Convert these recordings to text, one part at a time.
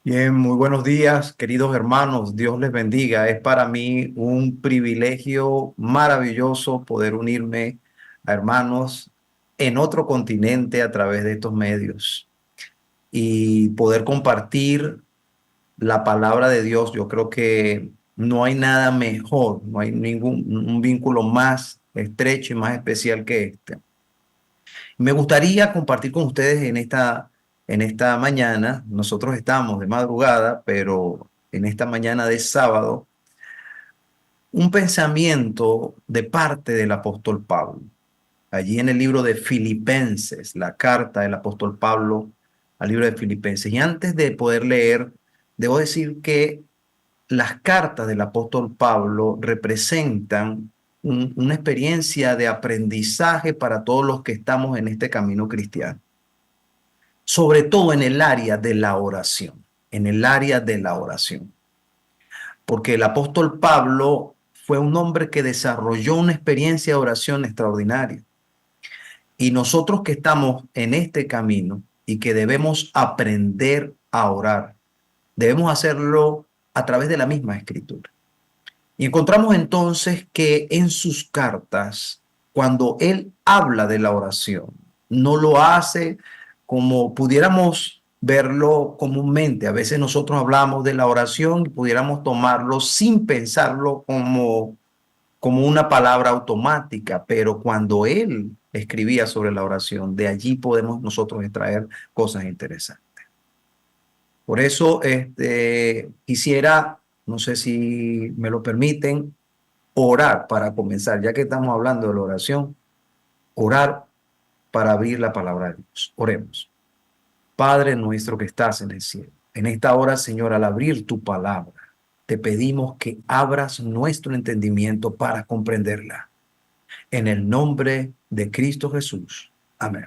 Bien, muy buenos días, queridos hermanos. Dios les bendiga. Es para mí un privilegio maravilloso poder unirme a hermanos en otro continente a través de estos medios y poder compartir la palabra de Dios. Yo creo que no hay nada mejor, no hay ningún un vínculo más estrecho y más especial que este. Me gustaría compartir con ustedes en esta mañana. Nosotros estamos de madrugada, pero en esta mañana de sábado, un pensamiento de parte del apóstol Pablo. Allí en el libro de Filipenses, la carta del apóstol Pablo al libro de Filipenses. Y antes de poder leer, debo decir que las cartas del apóstol Pablo representan una experiencia de aprendizaje para todos los que estamos en este camino cristiano, sobre todo en el área de la oración, en el área de la oración. Porque el apóstol Pablo fue un hombre que desarrolló una experiencia de oración extraordinaria. Y nosotros que estamos en este camino y que debemos aprender a orar, debemos hacerlo a través de la misma escritura. Y encontramos entonces que en sus cartas, cuando él habla de la oración, no lo hace como pudiéramos verlo comúnmente. A veces nosotros hablamos de la oración y pudiéramos tomarlo sin pensarlo como una palabra automática, pero cuando él escribía sobre la oración, de allí podemos nosotros extraer cosas interesantes. Por eso quisiera, no sé si me lo permiten, orar para comenzar, ya que estamos hablando de la oración, orar para abrir la palabra de Dios. Oremos. Padre nuestro que estás en el cielo, en esta hora, Señor, al abrir tu palabra, te pedimos que abras nuestro entendimiento para comprenderla. En el nombre de Cristo Jesús. Amén.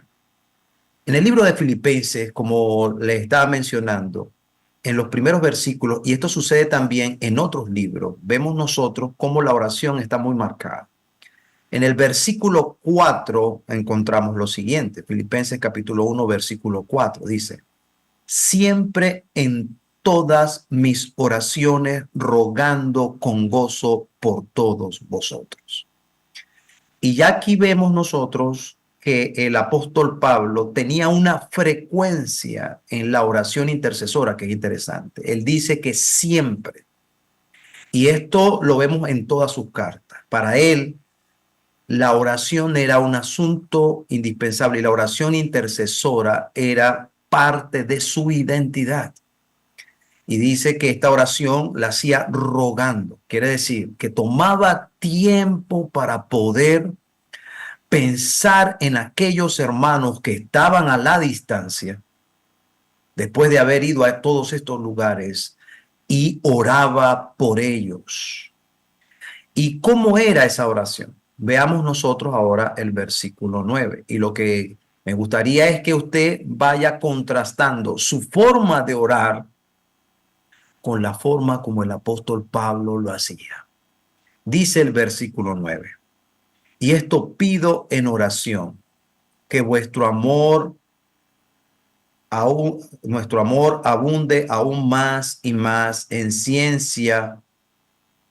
En el libro de Filipenses, como le estaba mencionando, en los primeros versículos, y esto sucede también en otros libros, vemos nosotros cómo la oración está muy marcada. En el versículo 4 encontramos lo siguiente, Filipenses capítulo 1, versículo 4, dice, siempre en todas mis oraciones rogando con gozo por todos vosotros. Y ya aquí vemos nosotros que el apóstol Pablo tenía una frecuencia en la oración intercesora que es interesante. Él dice que siempre, y esto lo vemos en todas sus cartas. Para él, la oración era un asunto indispensable y la oración intercesora era parte de su identidad. Y dice que esta oración la hacía rogando, quiere decir que tomaba tiempo para poder pensar en aquellos hermanos que estaban a la distancia, después de haber ido a todos estos lugares, y oraba por ellos. ¿Y cómo era esa oración? Veamos nosotros ahora el versículo 9. Y lo que me gustaría es que usted vaya contrastando su forma de orar con la forma como el apóstol Pablo lo hacía. Dice el versículo 9. Y esto pido en oración, que nuestro amor abunde aún más y más en ciencia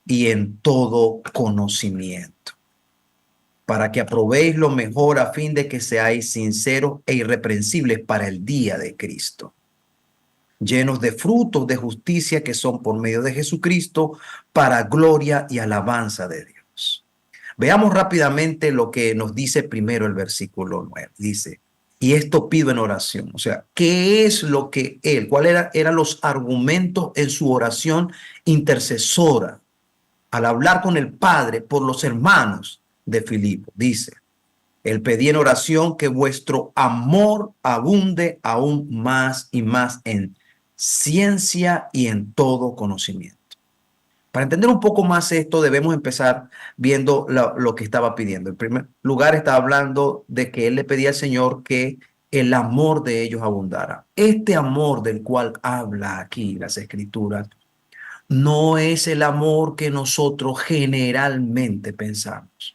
y en todo conocimiento, para que aprobéis lo mejor a fin de que seáis sinceros e irreprensibles para el día de Cristo, llenos de frutos de justicia que son por medio de Jesucristo, para gloria y alabanza de Dios. Veamos rápidamente lo que nos dice primero el versículo 9. Dice, y esto pido en oración. O sea, ¿qué es lo que él, cuáles eran los argumentos en su oración intercesora al hablar con el Padre por los hermanos de Filipo? Dice, él pedí en oración que vuestro amor abunde aún más y más en ciencia y en todo conocimiento. Para entender un poco más esto, debemos empezar viendo lo que estaba pidiendo. En primer lugar, estaba hablando de que él le pedía al Señor que el amor de ellos abundara. Este amor del cual habla aquí las Escrituras no es el amor que nosotros generalmente pensamos.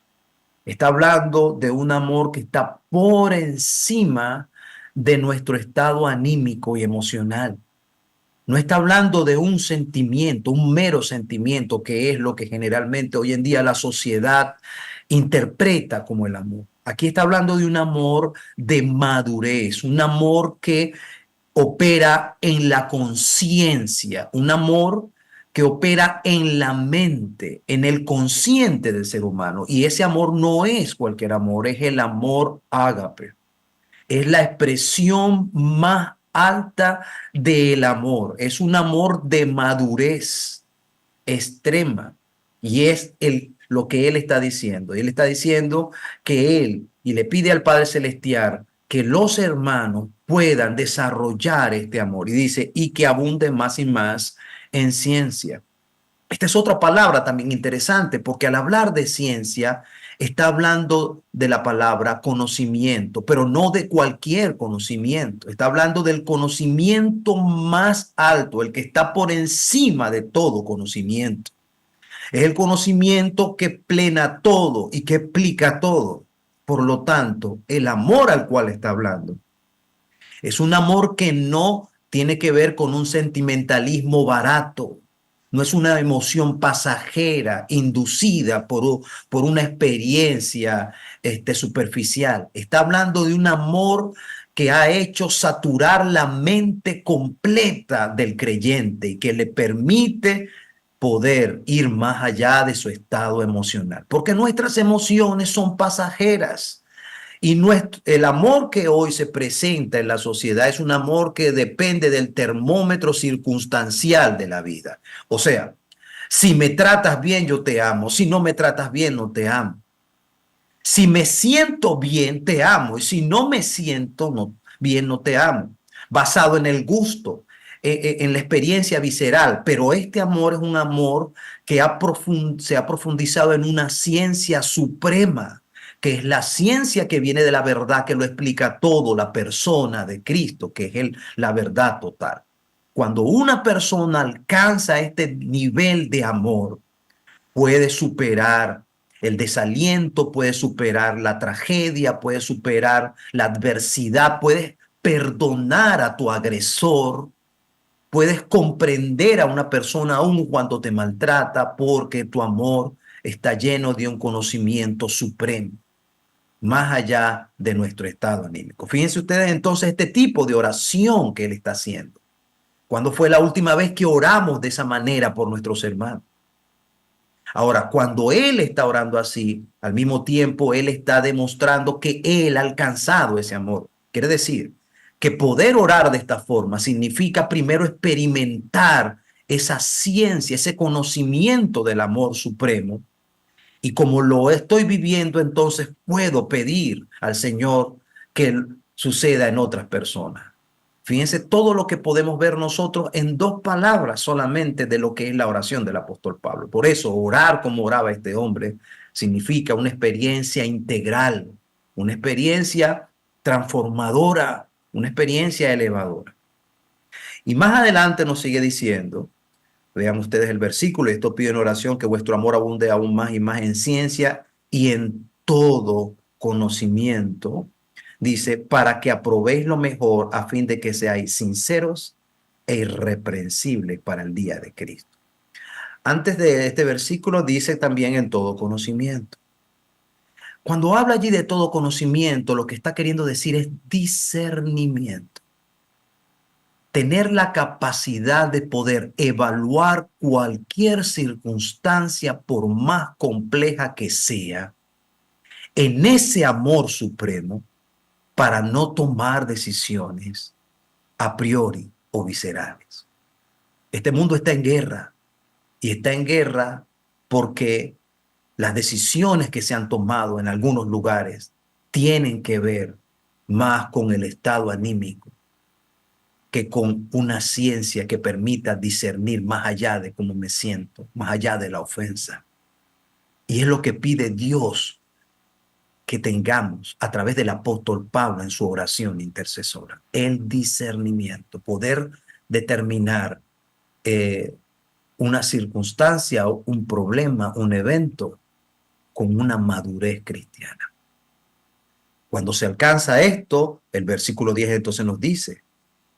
Está hablando de un amor que está por encima de nuestro estado anímico y emocional. No está hablando de un sentimiento, un mero sentimiento, que es lo que generalmente hoy en día la sociedad interpreta como el amor. Aquí está hablando de un amor de madurez, un amor que opera en la conciencia, un amor que opera en la mente, en el consciente del ser humano. Y ese amor no es cualquier amor, es el amor ágape. Es la expresión más alta del amor. Es un amor de madurez extrema. Y es lo que él está diciendo. Él está diciendo que él, y le pide al Padre Celestial, que los hermanos puedan desarrollar este amor. Y dice, y que abunde más y más en ciencia. Esta es otra palabra también interesante, porque al hablar de ciencia, está hablando de la palabra conocimiento, pero no de cualquier conocimiento. Está hablando del conocimiento más alto, el que está por encima de todo conocimiento. Es el conocimiento que plena todo y que explica todo. Por lo tanto, el amor al cual está hablando es un amor que no tiene que ver con un sentimentalismo barato. No es una emoción pasajera, inducida por una experiencia superficial. Está hablando de un amor que ha hecho saturar la mente completa del creyente y que le permite poder ir más allá de su estado emocional. Porque nuestras emociones son pasajeras. Y el amor que hoy se presenta en la sociedad es un amor que depende del termómetro circunstancial de la vida. O sea, si me tratas bien, yo te amo. Si no me tratas bien, no te amo. Si me siento bien, te amo. Y si no me siento bien, no te amo. Basado en el gusto, en la experiencia visceral. Pero este amor es un amor que se ha profundizado en una ciencia suprema, que es la ciencia que viene de la verdad, que lo explica todo, la persona de Cristo, que es la verdad total. Cuando una persona alcanza este nivel de amor, puede superar el desaliento, puede superar la tragedia, puede superar la adversidad, puedes perdonar a tu agresor, puedes comprender a una persona aun cuando te maltrata, porque tu amor está lleno de un conocimiento supremo, más allá de nuestro estado anímico. Fíjense ustedes entonces este tipo de oración que él está haciendo. ¿Cuándo fue la última vez que oramos de esa manera por nuestros hermanos? Ahora, cuando él está orando así, al mismo tiempo él está demostrando que él ha alcanzado ese amor. Quiere decir que poder orar de esta forma significa primero experimentar esa ciencia, ese conocimiento del amor supremo. Y como lo estoy viviendo, entonces puedo pedir al Señor que suceda en otras personas. Fíjense todo lo que podemos ver nosotros en dos palabras solamente de lo que es la oración del apóstol Pablo. Por eso, orar como oraba este hombre significa una experiencia integral, una experiencia transformadora, una experiencia elevadora. Y más adelante nos sigue diciendo, vean ustedes el versículo, y esto pido en oración que vuestro amor abunde aún más y más en ciencia y en todo conocimiento. Dice, para que aprobéis lo mejor a fin de que seáis sinceros e irreprensibles para el día de Cristo. Antes de este versículo dice también en todo conocimiento. Cuando habla allí de todo conocimiento, lo que está queriendo decir es discernimiento. Tener la capacidad de poder evaluar cualquier circunstancia, por más compleja que sea, en ese amor supremo, para no tomar decisiones a priori o viscerales. Este mundo está en guerra, y está en guerra porque las decisiones que se han tomado en algunos lugares tienen que ver más con el estado anímico que con una ciencia que permita discernir más allá de cómo me siento, más allá de la ofensa. Y es lo que pide Dios que tengamos a través del apóstol Pablo en su oración intercesora. El discernimiento, poder determinar una circunstancia, un problema, un evento con una madurez cristiana. Cuando se alcanza esto, el versículo 10 entonces nos dice,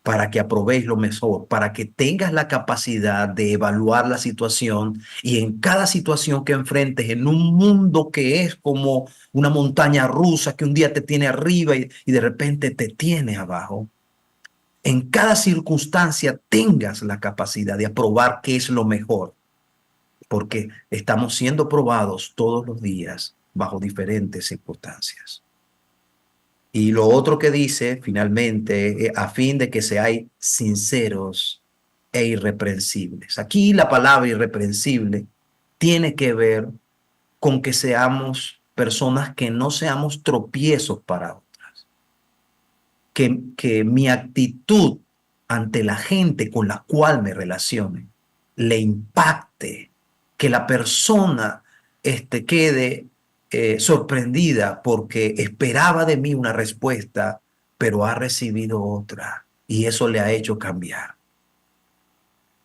para que aproveches lo mejor, para que tengas la capacidad de evaluar la situación y en cada situación que enfrentes, en un mundo que es como una montaña rusa que un día te tiene arriba y de repente te tiene abajo, en cada circunstancia tengas la capacidad de aprobar qué es lo mejor, porque estamos siendo probados todos los días bajo diferentes circunstancias. Y lo otro que dice, finalmente, a fin de que seáis sinceros e irreprensibles. Aquí la palabra irreprensible tiene que ver con que seamos personas que no seamos tropiezos para otras. Que mi actitud ante la gente con la cual me relacione le impacte, que la persona quede sorprendida porque esperaba de mí una respuesta, pero ha recibido otra y eso le ha hecho cambiar.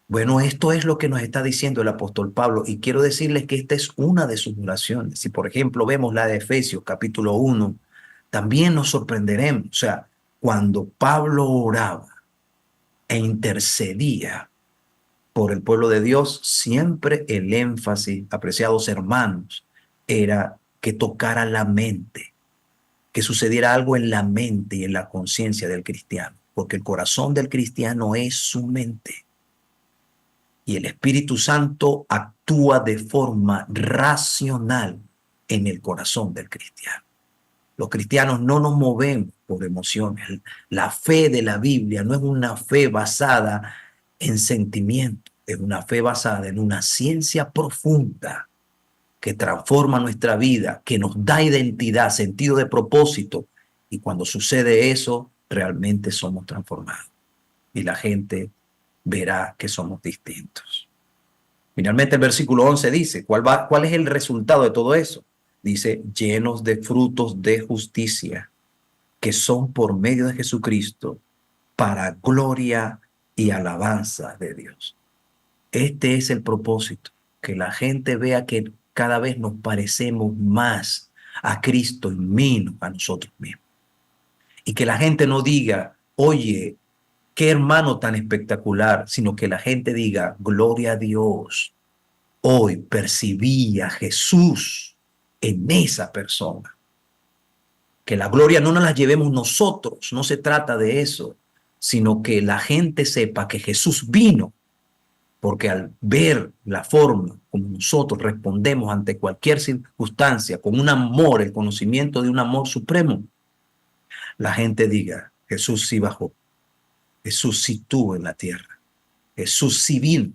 Bueno, esto es lo que nos está diciendo el apóstol Pablo y quiero decirles que esta es una de sus oraciones. Si por ejemplo vemos la de Efesios capítulo 1, también nos sorprenderemos. O sea, cuando Pablo oraba e intercedía por el pueblo de Dios, siempre el énfasis, apreciados hermanos, era que tocara la mente, que sucediera algo en la mente y en la conciencia del cristiano, porque el corazón del cristiano es su mente. Y el Espíritu Santo actúa de forma racional en el corazón del cristiano. Los cristianos no nos movemos por emociones. La fe de la Biblia no es una fe basada en sentimientos, es una fe basada en una ciencia profunda que transforma nuestra vida, que nos da identidad, sentido de propósito. Y cuando sucede eso, realmente somos transformados. Y la gente verá que somos distintos. Finalmente el versículo 11 dice, ¿cuál es el resultado de todo eso? Dice, llenos de frutos de justicia, que son por medio de Jesucristo, para gloria y alabanza de Dios. Este es el propósito, que la gente vea que cada vez nos parecemos más a Cristo y menos a nosotros mismos. Y que la gente no diga, oye, qué hermano tan espectacular, sino que la gente diga, gloria a Dios. Hoy percibí a Jesús en esa persona. Que la gloria no nos la llevemos nosotros, no se trata de eso, sino que la gente sepa que Jesús vino, porque al ver la forma como nosotros respondemos ante cualquier circunstancia, con un amor, el conocimiento de un amor supremo, la gente diga, Jesús sí bajó, Jesús sí estuvo en la tierra, Jesús sí vino.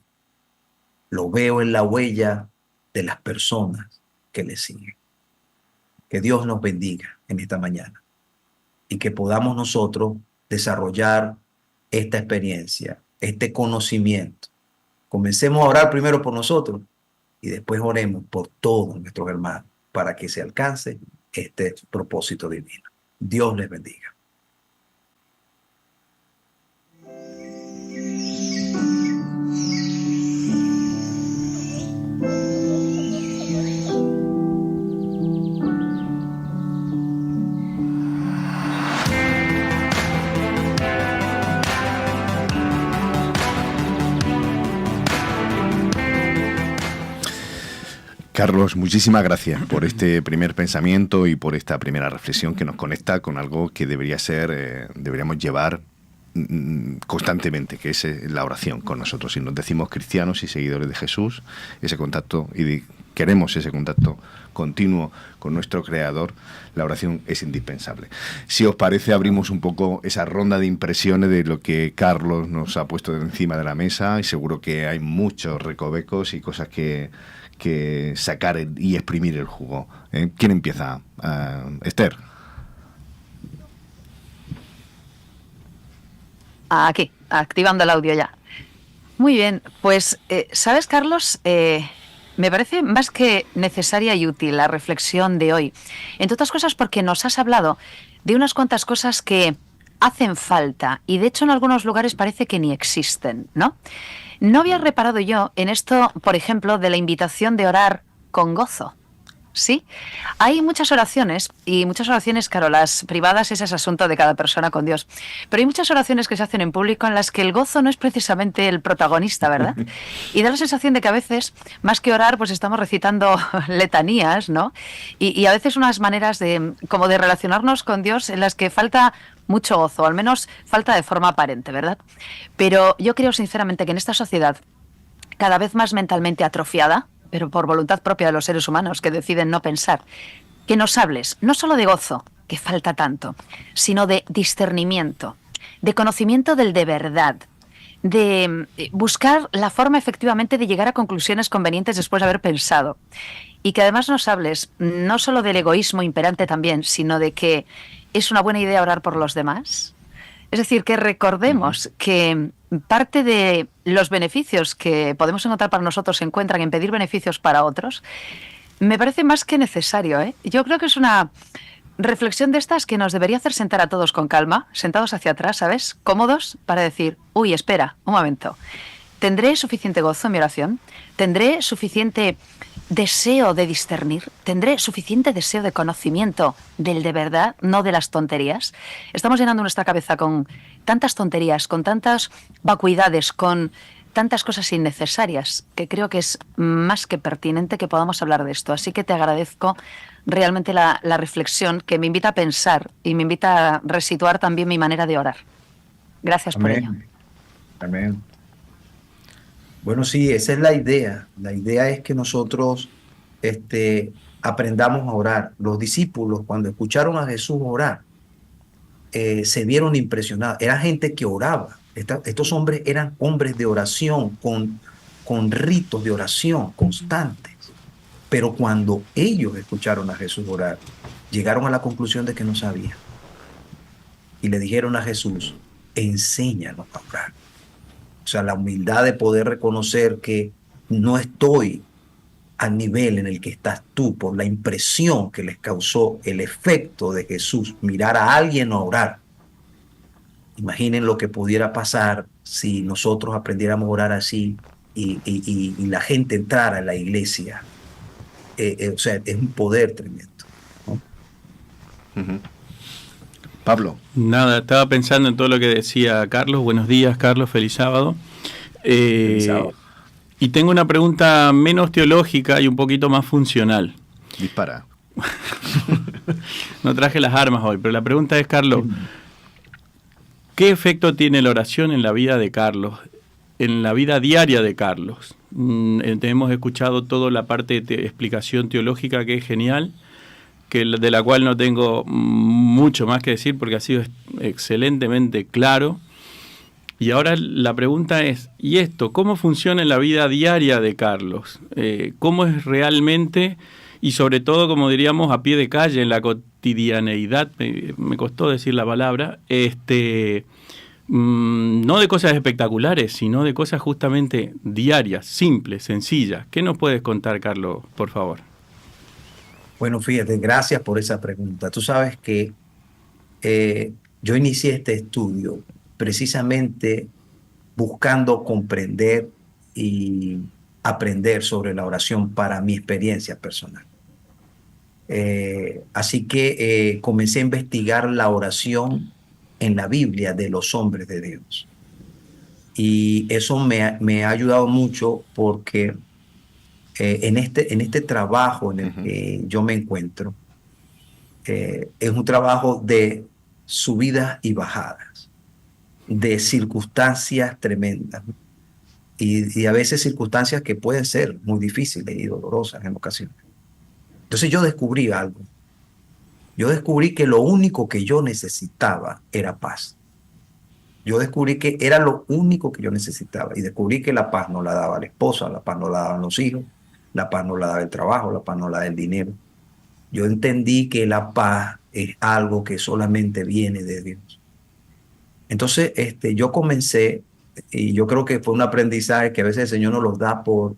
Lo veo en la huella de las personas que le siguen. Que Dios nos bendiga en esta mañana y que podamos nosotros desarrollar esta experiencia, este conocimiento. Comencemos a orar primero por nosotros y después oremos por todos nuestros hermanos para que se alcance este propósito divino. Dios les bendiga. Carlos, muchísimas gracias por este primer pensamiento y por esta primera reflexión que nos conecta con algo que deberíamos llevar constantemente, que es la oración con nosotros. Si nos decimos cristianos y seguidores de Jesús, ese contacto, queremos ese contacto continuo con nuestro Creador, la oración es indispensable. Si os parece, abrimos un poco esa ronda de impresiones de lo que Carlos nos ha puesto encima de la mesa, y seguro que hay muchos recovecos y cosas que sacar y exprimir el jugo. ¿Quién empieza? Esther. Aquí, activando el audio ya. Muy bien, pues, ¿sabes, Carlos? Me parece más que necesaria y útil la reflexión de hoy. Entre otras cosas porque nos has hablado de unas cuantas cosas que hacen falta y de hecho en algunos lugares parece que ni existen, ¿no? No había reparado yo en esto, por ejemplo, de la invitación de orar con gozo. Sí, hay muchas oraciones y muchas oraciones, claro, las privadas ese es asunto de cada persona con Dios, pero hay muchas oraciones que se hacen en público en las que el gozo no es precisamente el protagonista, ¿verdad? Y da la sensación de que a veces, más que orar, pues estamos recitando letanías, ¿no? Y a veces unas maneras de, como de relacionarnos con Dios en las que falta mucho gozo, al menos falta de forma aparente, ¿verdad? Pero yo creo sinceramente que en esta sociedad cada vez más mentalmente atrofiada, pero por voluntad propia de los seres humanos que deciden no pensar, que nos hables no solo de gozo, que falta tanto, sino de discernimiento, de conocimiento del de verdad, de buscar la forma efectivamente de llegar a conclusiones convenientes después de haber pensado. Y que además nos hables no solo del egoísmo imperante también, sino de que es una buena idea orar por los demás. Es decir, que recordemos que parte de los beneficios que podemos encontrar para nosotros se encuentran en pedir beneficios para otros. Me parece más que necesario, ¿eh? Yo creo que es una reflexión de estas que nos debería hacer sentar a todos con calma, sentados hacia atrás, ¿sabes? Cómodos para decir, uy, espera, un momento. ¿Tendré suficiente gozo en mi oración? ¿Tendré suficiente deseo de discernir? ¿Tendré suficiente deseo de conocimiento del de verdad, no de las tonterías? Estamos llenando nuestra cabeza con tantas tonterías, con tantas vacuidades, con tantas cosas innecesarias, que creo que es más que pertinente que podamos hablar de esto. Así que te agradezco realmente la reflexión que me invita a pensar y me invita a resituar también mi manera de orar. Gracias por ello. Amén. Amén. Bueno, sí, esa es la idea. La idea es que nosotros aprendamos a orar. Los discípulos, cuando escucharon a Jesús orar, se vieron impresionados. Era gente que oraba. Estos hombres eran hombres de oración, con ritos de oración constantes. Pero cuando ellos escucharon a Jesús orar, llegaron a la conclusión de que no sabían. Y le dijeron a Jesús, enséñanos a orar. O sea, la humildad de poder reconocer que no estoy al nivel en el que estás tú por la impresión que les causó el efecto de Jesús, mirar a alguien orar. Imaginen lo que pudiera pasar si nosotros aprendiéramos a orar así y la gente entrara a la iglesia. O sea, es un poder tremendo, ¿no? Pablo. Nada, estaba pensando en todo lo que decía Carlos. Buenos días, Carlos, feliz sábado. Feliz sábado. Y tengo una pregunta menos teológica y un poquito más funcional. Dispara. No traje las armas hoy, pero la pregunta es, Carlos, ¿qué efecto tiene la oración en la vida de Carlos, en la vida diaria de Carlos? Hemos escuchado toda la parte de explicación teológica que es genial, de la cual no tengo mucho más que decir porque ha sido excelentemente claro. Y ahora la pregunta es, ¿y esto cómo funciona en la vida diaria de Carlos? ¿Cómo es realmente, y sobre todo, como diríamos, a pie de calle, en la cotidianeidad, me costó decir la palabra, no de cosas espectaculares, sino de cosas justamente diarias, simples, sencillas? ¿Qué nos puedes contar, Carlos, por favor? Bueno, fíjate, gracias por esa pregunta. Tú sabes que yo inicié este estudio precisamente buscando comprender y aprender sobre la oración para mi experiencia personal. Así que comencé a investigar la oración en la Biblia de los hombres de Dios. Y eso me ha ayudado mucho porque en este trabajo en el que yo me encuentro, es un trabajo de subidas y bajadas, de circunstancias tremendas y a veces circunstancias que pueden ser muy difíciles y dolorosas en ocasiones. Entonces yo descubrí algo. Yo descubrí que lo único que yo necesitaba era paz. Yo descubrí que era lo único que yo necesitaba y descubrí que la paz no la daba la esposa, la paz no la daban los hijos, la paz no la daba el trabajo, la paz no la da el dinero. Yo entendí que la paz es algo que solamente viene de Dios. Entonces, yo comencé, y yo creo que fue un aprendizaje que a veces el Señor nos los da por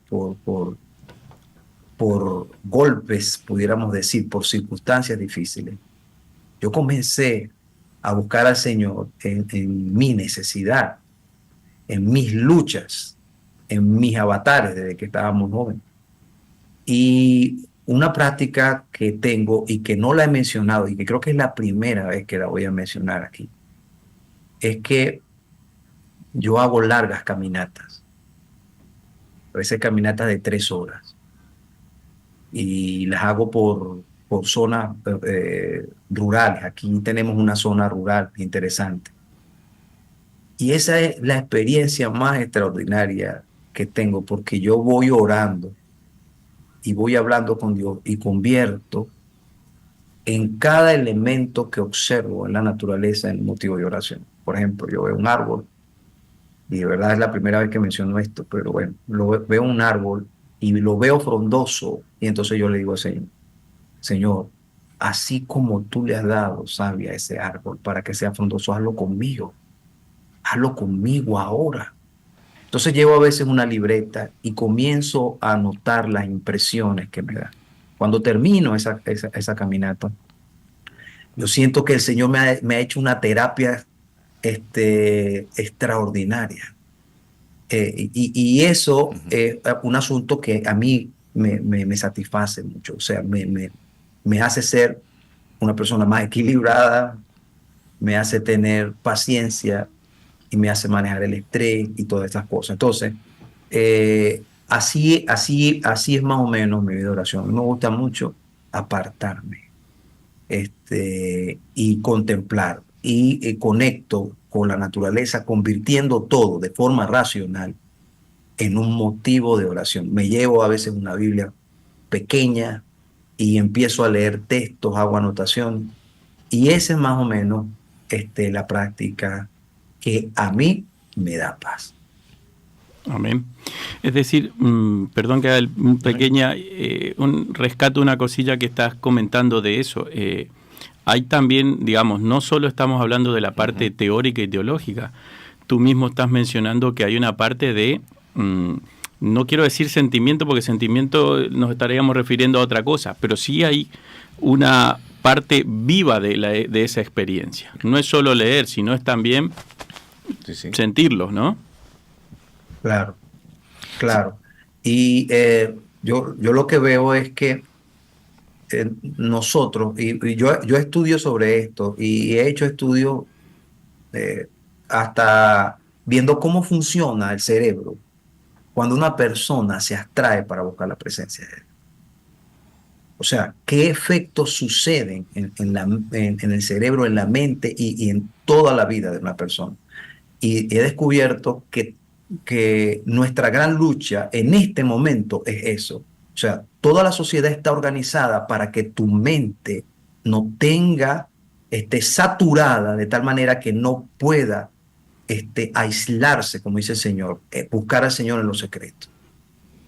golpes, pudiéramos decir, por circunstancias difíciles. Yo comencé a buscar al Señor en mi necesidad, en mis luchas, en mis avatares desde que estábamos jóvenes. Y una práctica que tengo y que no la he mencionado y que creo que es la primera vez que la voy a mencionar aquí, es que yo hago largas caminatas, a veces caminatas de 3 horas, y las hago por zonas rurales. Aquí tenemos una zona rural interesante. Y esa es la experiencia más extraordinaria que tengo, porque yo voy orando y voy hablando con Dios y convierto en cada elemento que observo en la naturaleza en motivo de oración. Por ejemplo, yo veo un árbol, y de verdad es la primera vez que menciono esto, pero bueno, veo un árbol y lo veo frondoso, y entonces yo le digo al Señor, Señor, así como tú le has dado savia a ese árbol para que sea frondoso, hazlo conmigo ahora. Entonces llevo a veces una libreta y comienzo a anotar las impresiones que me da. Cuando termino esa caminata, yo siento que el Señor me ha hecho una terapia extraordinaria. Y eso es un asunto que a mí me satisface mucho. O sea, me hace ser una persona más equilibrada, me hace tener paciencia y me hace manejar el estrés y todas estas cosas. Entonces, así es más o menos mi vida de oración. A mí me gusta mucho apartarme, y contemplar, y conecto con la naturaleza, convirtiendo todo de forma racional en un motivo de oración. Me llevo a veces una Biblia pequeña y empiezo a leer textos, hago anotación, y esa es más o menos la práctica que a mí me da paz. Amén. Es decir, perdón que haga un pequeña, un rescato, una cosilla que estás comentando de eso. Hay también, digamos, no solo estamos hablando de la parte teórica y teológica. Tú mismo estás mencionando que hay una parte de, no quiero decir sentimiento, porque sentimiento nos estaríamos refiriendo a otra cosa, pero sí hay una parte viva de esa experiencia. No es solo leer, sino es también sentirlo, ¿no? Claro, claro. Y yo lo que veo es que nosotros, y yo estudio sobre esto y he hecho estudios hasta viendo cómo funciona el cerebro cuando una persona se abstrae para buscar la presencia de Dios. O sea, qué efectos suceden en el cerebro, en la mente y en toda la vida de una persona. Y he descubierto que nuestra gran lucha en este momento es eso. O sea, toda la sociedad está organizada para que tu mente no esté saturada de tal manera que no pueda aislarse, como dice el Señor, buscar al Señor en lo secreto.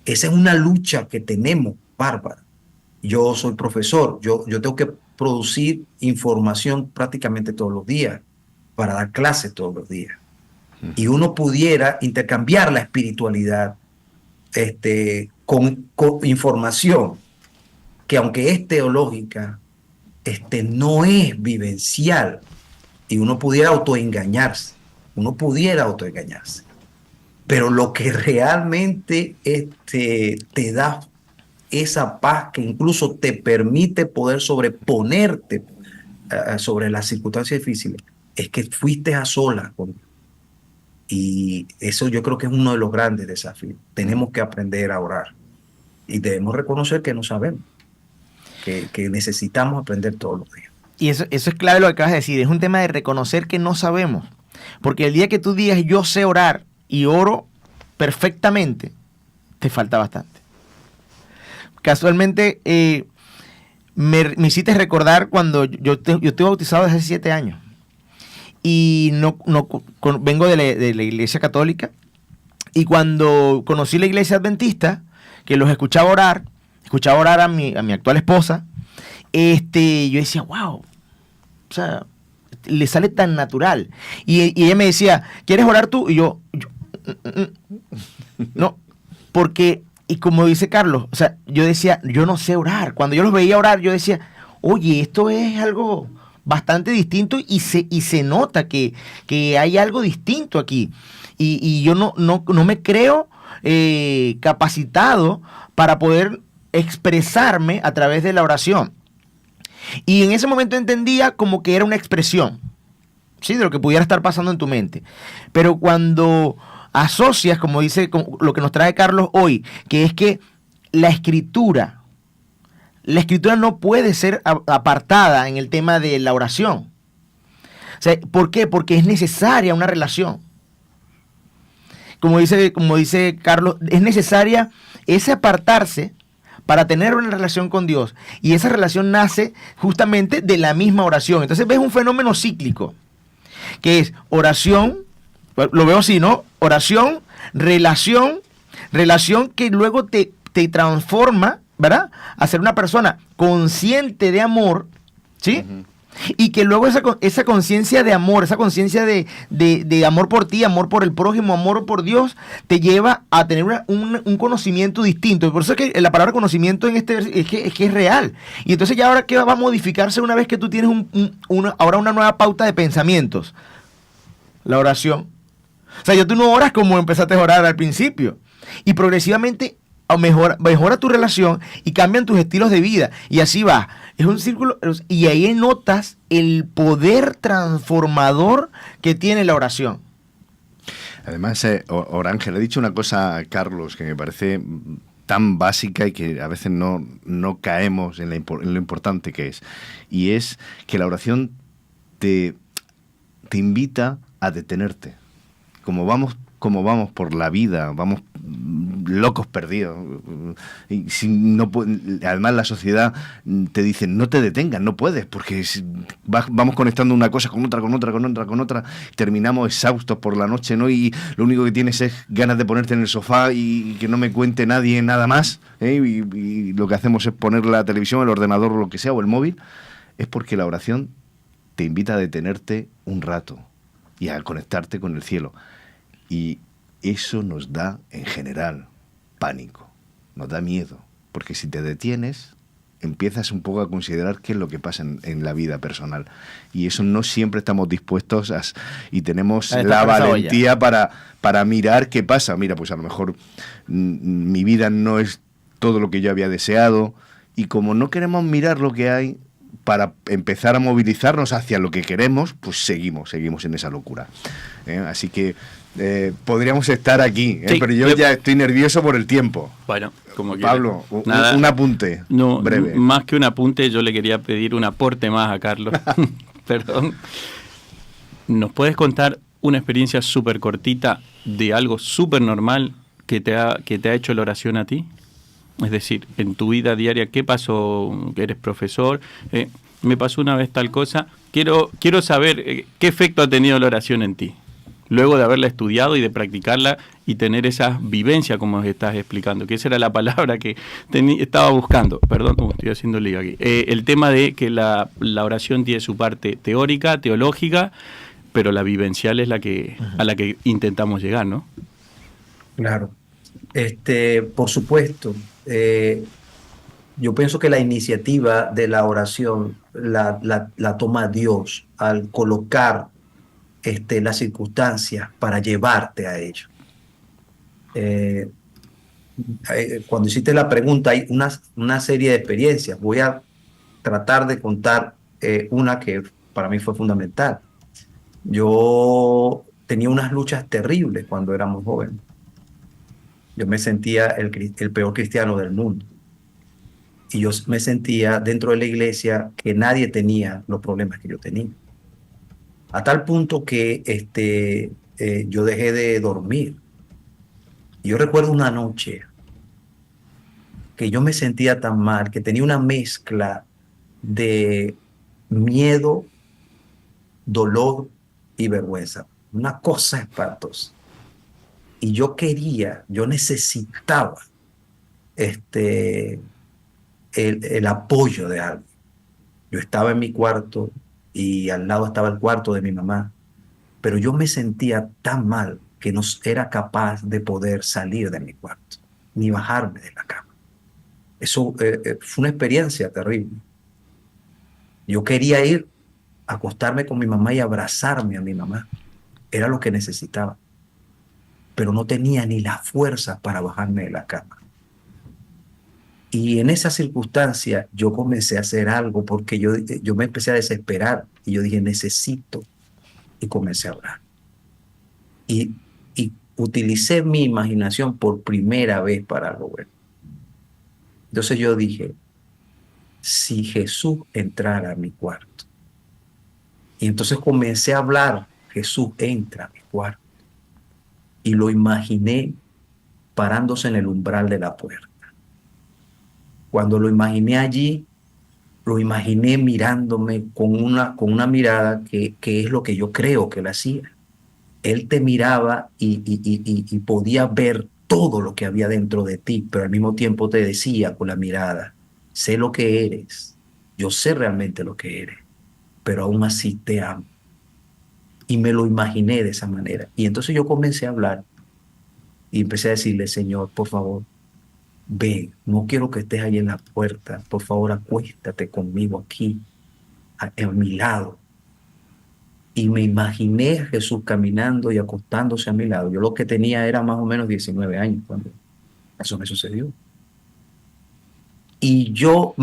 Esa es una lucha que tenemos, bárbara. Yo soy profesor, yo tengo que producir información prácticamente todos los días para dar clases todos los días. Y uno pudiera intercambiar la espiritualidad con información que, aunque es teológica, no es vivencial, y uno pudiera autoengañarse, pero lo que realmente te da esa paz que incluso te permite poder sobreponerte sobre las circunstancias difíciles es que fuiste a solas con Dios. Y eso yo creo que es uno de los grandes desafíos. Tenemos que aprender a orar y debemos reconocer que no sabemos, que necesitamos aprender todos los días. Y eso es clave lo que acabas de decir, es un tema de reconocer que no sabemos, porque el día que tú digas yo sé orar y oro perfectamente, te falta bastante. Casualmente me hiciste recordar cuando yo estoy bautizado desde hace 7 años. Y vengo de la iglesia católica, y cuando conocí la iglesia adventista, que los escuchaba orar a mi actual esposa, yo decía, wow, o sea, le sale tan natural. Y ella me decía, ¿quieres orar tú? Y yo no, porque, y como dice Carlos, o sea, yo decía, yo no sé orar. Cuando yo los veía orar, yo decía, oye, esto es algo bastante distinto, y se nota que hay algo distinto aquí, y yo no me creo capacitado para poder expresarme a través de la oración. Y en ese momento entendía como que era una expresión, ¿sí?, de lo que pudiera estar pasando en tu mente. Pero cuando asocias, como dice lo que nos trae Carlos hoy, que es que la escritura no puede ser apartada en el tema de la oración. O sea, ¿por qué? Porque es necesaria una relación. Como dice Carlos, es necesaria ese apartarse para tener una relación con Dios. Y esa relación nace justamente de la misma oración. Entonces ves un fenómeno cíclico, que es oración, lo veo así, ¿no? Oración, relación que luego te transforma, ¿verdad?, a ser una persona consciente de amor, ¿sí? Uh-huh. Y que luego esa conciencia de amor, esa conciencia de amor por ti, amor por el prójimo, amor por Dios, te lleva a tener un conocimiento distinto. Por eso es que la palabra conocimiento en este es que es real. Y entonces ya ahora, ¿qué va a modificarse una vez que tú tienes ahora una nueva pauta de pensamientos? La oración. O sea, ya tú no oras como empezaste a orar al principio. Y progresivamente mejora tu relación y cambian tus estilos de vida. Y así va. Es un círculo. Y ahí notas el poder transformador que tiene la oración. Además, Orángel, he dicho una cosa a Carlos que me parece tan básica y que a veces no caemos en lo importante que es. Y es que la oración te invita a detenerte. Como vamos por la vida, vamos locos perdidos. Y además la sociedad te dice, no te detengas, no puedes, porque vamos conectando una cosa con otra, terminamos exhaustos por la noche, ¿no? Y lo único que tienes es ganas de ponerte en el sofá y que no me cuente nadie nada más, ¿eh? Y lo que hacemos es poner la televisión, el ordenador o lo que sea, o el móvil. Es porque la oración te invita a detenerte un rato y a conectarte con el cielo. Y eso nos da, en general, pánico, nos da miedo, porque si te detienes, empiezas un poco a considerar qué es lo que pasa en la vida personal. Y eso no siempre estamos dispuestos y tenemos la valentía para mirar qué pasa. Mira, pues a lo mejor mi vida no es todo lo que yo había deseado, y como no queremos mirar lo que hay para empezar a movilizarnos hacia lo que queremos, pues seguimos en esa locura. Así que podríamos estar aquí, sí, pero yo ya estoy nervioso por el tiempo. Bueno, como Pablo, un apunte breve. Más que un apunte, yo le quería pedir un aporte más a Carlos. Perdón. ¿Nos puedes contar una experiencia súper cortita de algo súper normal que te ha hecho la oración a ti? Es decir, en tu vida diaria, ¿qué pasó? ¿Eres profesor? Me pasó una vez tal cosa. Quiero saber qué efecto ha tenido la oración en ti, luego de haberla estudiado y de practicarla y tener esa vivencia como estás explicando, que esa era la palabra que estaba buscando. Perdón, estoy haciendo lío aquí. El tema de que la oración tiene su parte teórica, teológica, pero la vivencial es a la que intentamos llegar, ¿no? Claro. Por supuesto. Yo pienso que la iniciativa de la oración la toma Dios al colocar las circunstancias para llevarte a ello. Cuando hiciste la pregunta, hay una serie de experiencias. Voy a tratar de contar una que para mí fue fundamental. Yo tenía unas luchas terribles cuando era muy joven. Yo me sentía el peor cristiano del mundo. Y yo me sentía dentro de la iglesia que nadie tenía los problemas que yo tenía. A tal punto que yo dejé de dormir. Yo recuerdo una noche que yo me sentía tan mal, que tenía una mezcla de miedo, dolor y vergüenza. Una cosa espantosa. Y yo necesitaba el apoyo de alguien. Yo estaba en mi cuarto y al lado estaba el cuarto de mi mamá, pero yo me sentía tan mal que no era capaz de poder salir de mi cuarto, ni bajarme de la cama. Eso fue una experiencia terrible. Yo quería ir a acostarme con mi mamá y abrazarme a mi mamá. Era lo que necesitaba. Pero no tenía ni la fuerza para bajarme de la cama. Y en esa circunstancia yo comencé a hacer algo porque yo me empecé a desesperar y yo dije, necesito, y comencé a hablar. Y utilicé mi imaginación por primera vez para algo bueno. Entonces yo dije, si Jesús entrara a mi cuarto, y entonces comencé a hablar, Jesús entra a mi cuarto, y lo imaginé parándose en el umbral de la puerta. Cuando lo imaginé allí, lo imaginé mirándome con una mirada que es lo que yo creo que él hacía. Él te miraba y podía ver todo lo que había dentro de ti, pero al mismo tiempo te decía con la mirada, sé lo que eres, yo sé realmente lo que eres, pero aún así te amo. Y me lo imaginé de esa manera. Y entonces yo comencé a hablar y empecé a decirle, Señor, por favor, ven, no quiero que estés ahí en la puerta, por favor, acuéstate conmigo aquí, a mi lado. Y me imaginé a Jesús caminando y acostándose a mi lado. Yo lo que tenía era más o menos 19 años cuando eso me sucedió. Y yo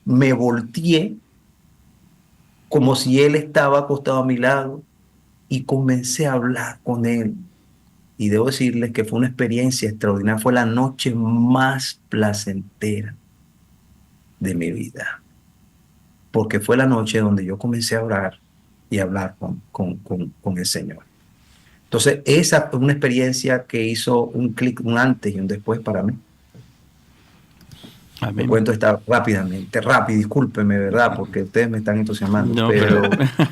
me volteé como si él estaba acostado a mi lado y comencé a hablar con él. Y debo decirles que fue una experiencia extraordinaria. Fue la noche más placentera de mi vida. Porque fue la noche donde yo comencé a orar y a hablar con el Señor. Entonces, esa fue una experiencia que hizo un clic, un antes y un después para mí. Amén. Me cuento esta rápido, discúlpeme, ¿verdad? Porque ustedes me están entusiasmando. No, pero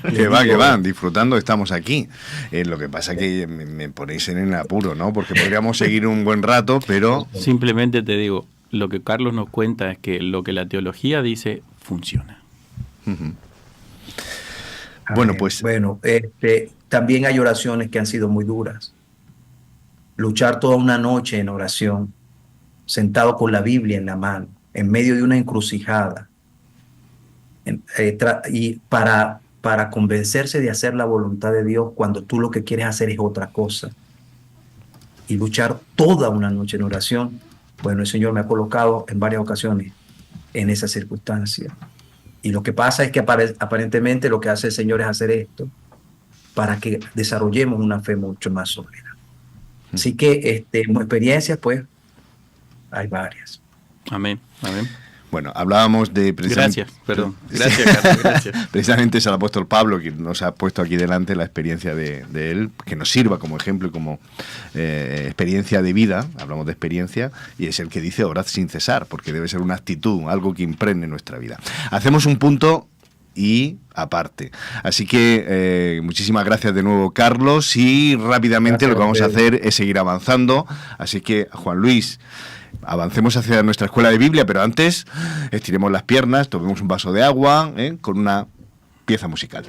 que van, disfrutando, estamos aquí. Lo que pasa es que me ponéis en el apuro, ¿no? Porque podríamos seguir un buen rato, pero... Simplemente te digo, lo que Carlos nos cuenta es que lo que la teología dice funciona. Uh-huh. Bueno, pues... Bueno, también hay oraciones que han sido muy duras. Luchar toda una noche en oración, sentado con la Biblia en la mano, en medio de una encrucijada, y para convencerse de hacer la voluntad de Dios cuando tú lo que quieres hacer es otra cosa. Y luchar toda una noche en oración. Bueno, el Señor me ha colocado en varias ocasiones en esa circunstancia. Y lo que pasa es que aparentemente lo que hace el Señor es hacer esto para que desarrollemos una fe mucho más sólida. Así que experiencias, pues, hay varias. Amén, amén. Bueno, hablábamos de... Gracias, Carlos, gracias. Precisamente es el apóstol Pablo quien nos ha puesto aquí delante la experiencia de él, que nos sirva como ejemplo y como experiencia de vida. Hablamos de experiencia, y es el que dice orad sin cesar, porque debe ser una actitud, algo que impregne nuestra vida. Hacemos un punto y aparte. Así que muchísimas gracias de nuevo, Carlos, y rápidamente lo que vamos a hacer es seguir avanzando. Así que, Juan Luis, avancemos hacia nuestra escuela de Biblia, pero antes estiremos las piernas, tomemos un vaso de agua, con una pieza musical.